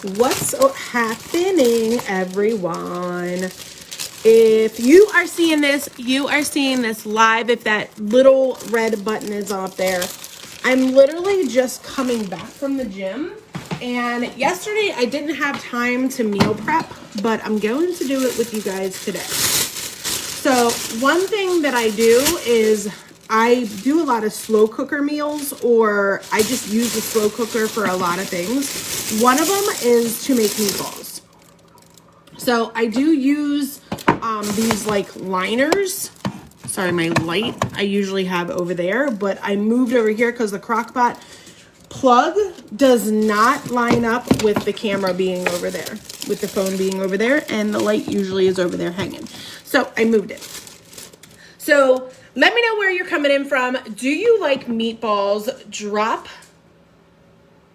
What's happening, everyone? If you are seeing this, you are seeing this live. If that little red button is up there, I'm literally just coming back from the gym. And yesterday I didn't have time to meal prep, but I'm going to do it with you guys today. So one thing that I do is I do a lot of slow cooker meals, or I just use the slow cooker for a lot of things. One of them is to make meatballs. So I do use these like liners. Sorry, my light I usually have over there, but I moved over here because the Crock-Pot plug does not line up with the camera being over there, with the phone being over there, and the light usually is over there hanging. So I moved it. So let me know where you're coming in from. Do you like meatballs? Drop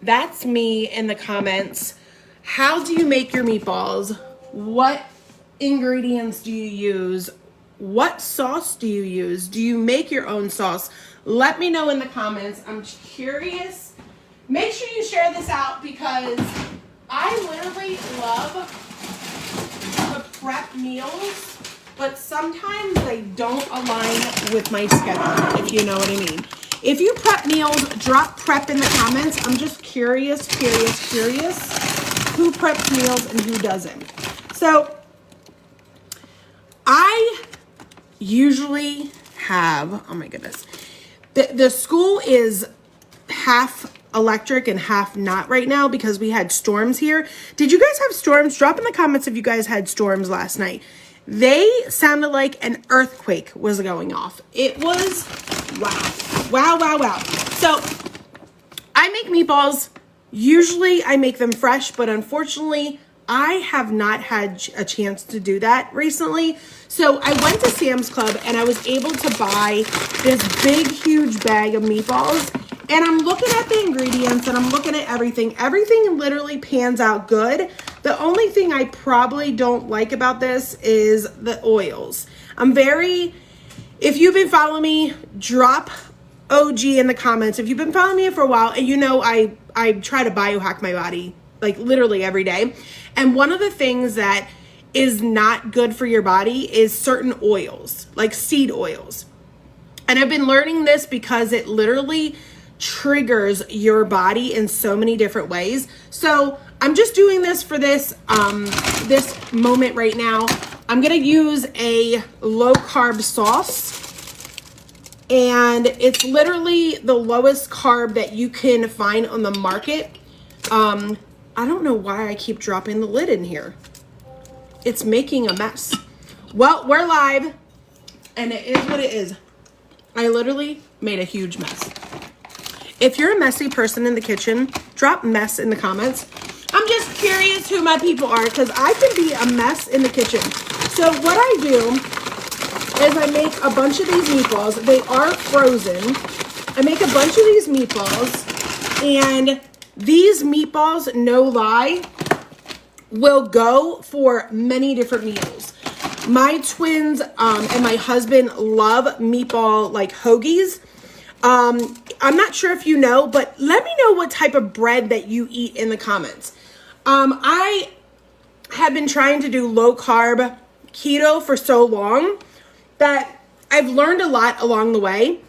"that's me" in the comments. How do you make your meatballs? What ingredients do you use? What sauce do you use? Do you make your own sauce? Let me know in the comments. I'm curious. Make sure you share this out because I literally love to prep meals, but sometimes they don't align with my schedule, if you know what I mean. If you prep meals, drop prep in the comments. I'm just curious who preps meals and who doesn't. So I usually have, oh my goodness, the school is half electric and half not right now because we had storms here. Did you guys have storms? Drop in the comments if you guys had storms last night. They sounded like an earthquake was going off. It was wow. So I make meatballs. Usually I make them fresh, but unfortunately I have not had a chance to do that recently. So I went to Sam's Club and I was able to buy this big, huge bag of meatballs. And I'm looking at the ingredients and I'm looking at everything. Everything literally pans out good. The only thing I probably don't like about this is the oils. If you've been following me, drop OG in the comments. If you've been following me for a while, and you know I try to biohack my body like literally every day. And one of the things that is not good for your body is certain oils, like seed oils. And I've been learning this because it literally triggers your body in so many different ways. So I'm just doing this for this moment right now. I'm gonna use a low carb sauce, and it's literally the lowest carb that you can find on the market. I don't know why I keep dropping the lid in here. It's making a mess. Well, we're live and it is what it is. I literally made a huge mess. If you're a messy person in the kitchen, drop mess in the comments. I'm just curious who my people are because I can be a mess in the kitchen. So what I do is I make a bunch of these meatballs. They are frozen. I make a bunch of these meatballs, and these meatballs, no lie, will go for many different meals. My twins and my husband love meatball like hoagies. I'm not sure if you know, but let me know what type of bread that you eat in the comments. I have been trying to do low carb keto for so long that I've learned a lot along the way.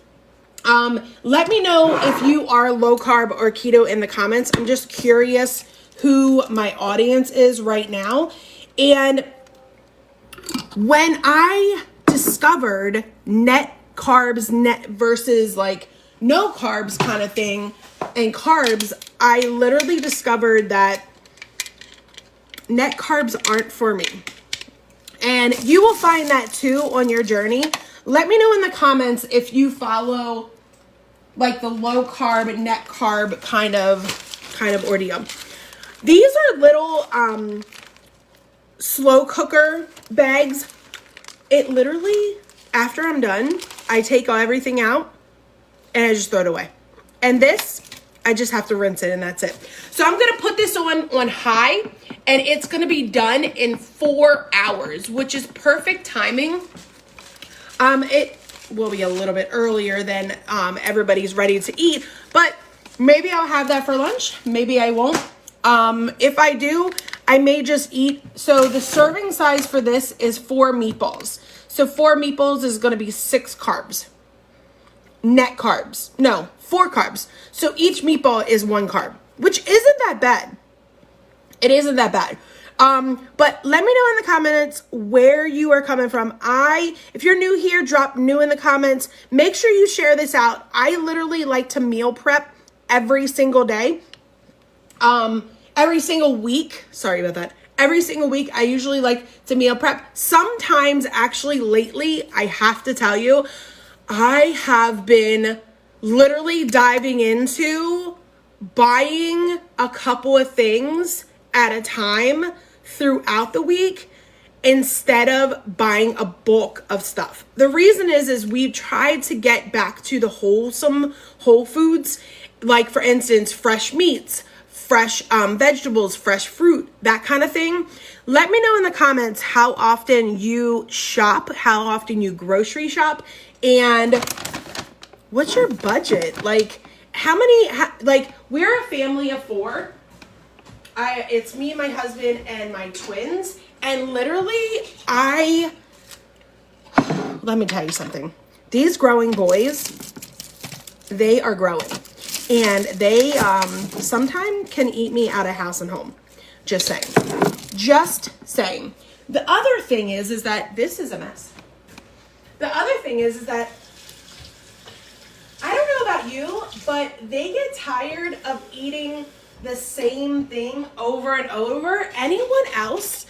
Let me know if you are low carb or keto in the comments. I'm just curious who my audience is right now. And when I discovered net carbs, net versus like no carbs kind of thing, and carbs, I literally discovered that net carbs aren't for me. And you will find that too on your journey. Let me know in the comments if you follow like the low carb, net carb kind of ordeal. These are little slow cooker bags. It literally, after I'm done, I take everything out and I just throw it away. And this, I just have to rinse it and that's it. So I'm gonna put this on high, and it's gonna be done in 4 hours, which is perfect timing. It will be a little bit earlier than everybody's ready to eat, but maybe I'll have that for lunch. Maybe I won't. If I do, I may just eat. So the serving size for this is 4 meatballs. So 4 meatballs is going to be 6 carbs. Net carbs. No, 4 carbs. So each meatball is 1 carb, which isn't that bad. It isn't that bad. But let me know in the comments where you are coming from. If you're new here, drop new in the comments. Make sure you share this out. I literally like to meal prep every single day. Every single week. Sorry about that. Every single week, I usually like to meal prep. Sometimes, actually, lately, I have to tell you, I have been literally diving into buying a couple of things at a time throughout the week instead of buying a bulk of stuff. The reason is we've tried to get back to the wholesome whole foods, like for instance, fresh meats, fresh vegetables, fresh fruit, that kind of thing. Let me know in the comments how often you shop, how often you grocery shop, and what's your budget? Like, we're a family of 4. It's me, my husband, and my twins. And literally, let me tell you something. These growing boys, they are growing. And they sometimes can eat me out of house and home. Just saying. Just saying. The other thing is that this is a mess. The other thing is that I don't know about you, but they get tired of eating the same thing over and over. Anyone else?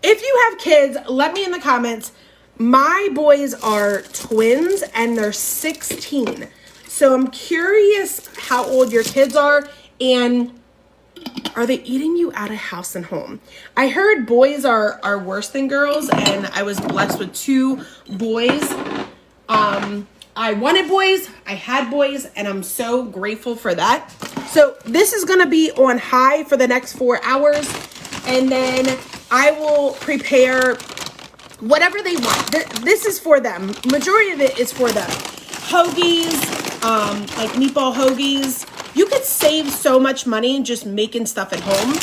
If you have kids, let me in the comments. My boys are twins and they're 16. So I'm curious how old your kids are, and are they eating you out of house and home? I heard boys are worse than girls, and I was blessed with 2 boys. I wanted boys, I had boys, and I'm so grateful for that. So this is gonna be on high for the next 4 hours, and then I will prepare whatever they want. This is for them. Majority of it is for them. Hoagies, like meatball hoagies. You could save so much money just making stuff at home.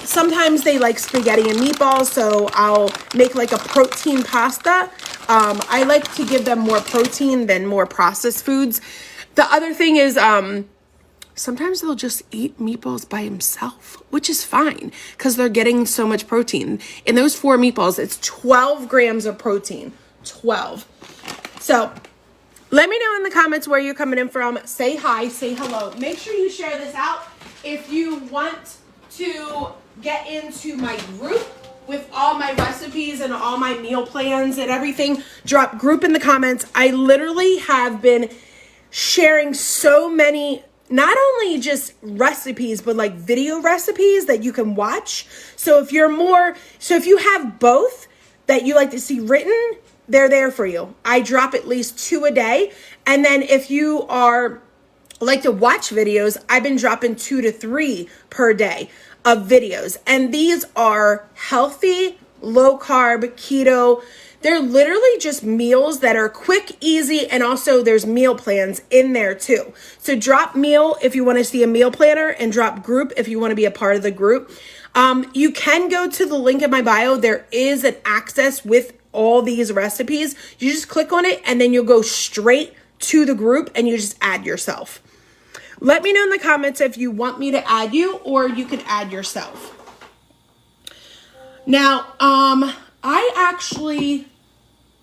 Sometimes they like spaghetti and meatballs, so I'll make like a protein pasta. I like to give them more protein than more processed foods. The other thing is, sometimes they'll just eat meatballs by himself, which is fine because they're getting so much protein. In those 4 meatballs, it's 12 grams of protein. 12. So let me know in the comments where you're coming in from. Say hi, say hello. Make sure you share this out. If you want to get into my group with all my recipes and all my meal plans and everything, drop group in the comments. I literally have been sharing so many, not only just recipes, but like video recipes that you can watch. So if you have both that you like to see written, they're there for you. I drop at least 2 a day. And then if you like to watch videos, I've been dropping 2 to 3 per day of videos. And these are healthy, low carb, keto. They're literally just meals that are quick, easy, and also there's meal plans in there too. So drop meal if you want to see a meal planner, and drop group if you want to be a part of the group. You can go to the link in my bio. There is an access with all these recipes. You just click on it and then you'll go straight to the group and you just add yourself. Let me know in the comments if you want me to add you, or you can add yourself. Now, I actually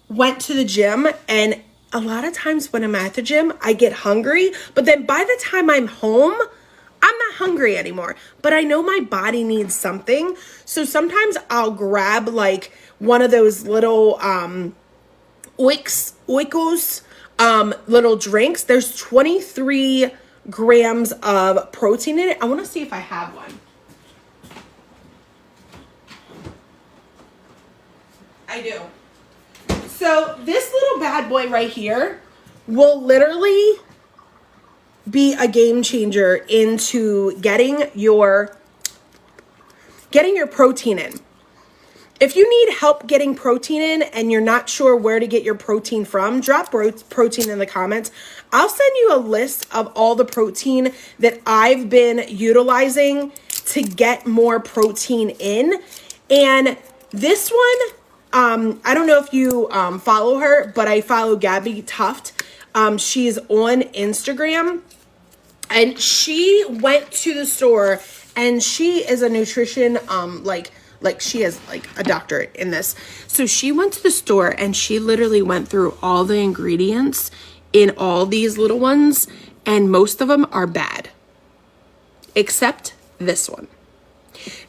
went to the gym, and a lot of times when I'm at the gym, I get hungry, but then by the time I'm home, I'm not hungry anymore, but I know my body needs something. So sometimes I'll grab like one of those little Oikos little drinks. There's 23 grams of protein in it. I want to see if I have one. I do. So this little bad boy right here will literally be a game changer into getting your protein in. if you need help getting protein in and you're not sure where to get your protein from, drop protein in the comments. I'll send you a list of all the protein that I've been utilizing to get more protein in. And this one, I don't know if you follow her, but I follow Gabby Tuft. She's on Instagram, and she went to the store, and she is a nutrition, like she is like a doctorate in this. So she went to the store and she literally went through all the ingredients in all these little ones, and most of them are bad, except this one.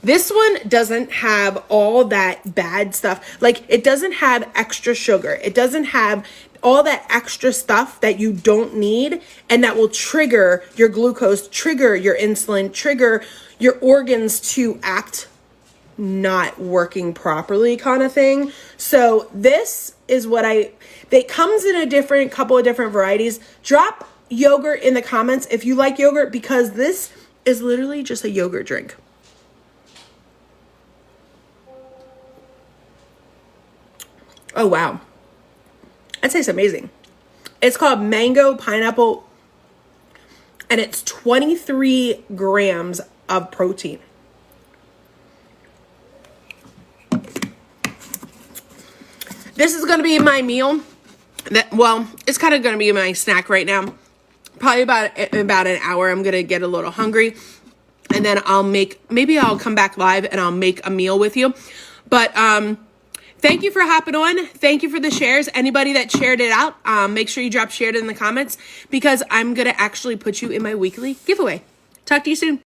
This one doesn't have all that bad stuff. Like, it doesn't have extra sugar. It doesn't have all that extra stuff that you don't need and that will trigger your glucose, trigger your insulin, trigger your organs to act not working properly kind of thing. So this is what it comes in a couple of different varieties. Drop yogurt in the comments if you like yogurt, because this is literally just a yogurt drink. Oh, wow. That tastes amazing. It's called Mango Pineapple, and it's 23 grams of protein. This is going to be my meal. It's kind of going to be my snack right now. Probably about an hour. I'm going to get a little hungry, and then maybe I'll come back live and I'll make a meal with you. But thank you for hopping on. Thank you for the shares. Anybody that shared it out, make sure you drop shared in the comments, because I'm going to actually put you in my weekly giveaway. Talk to you soon.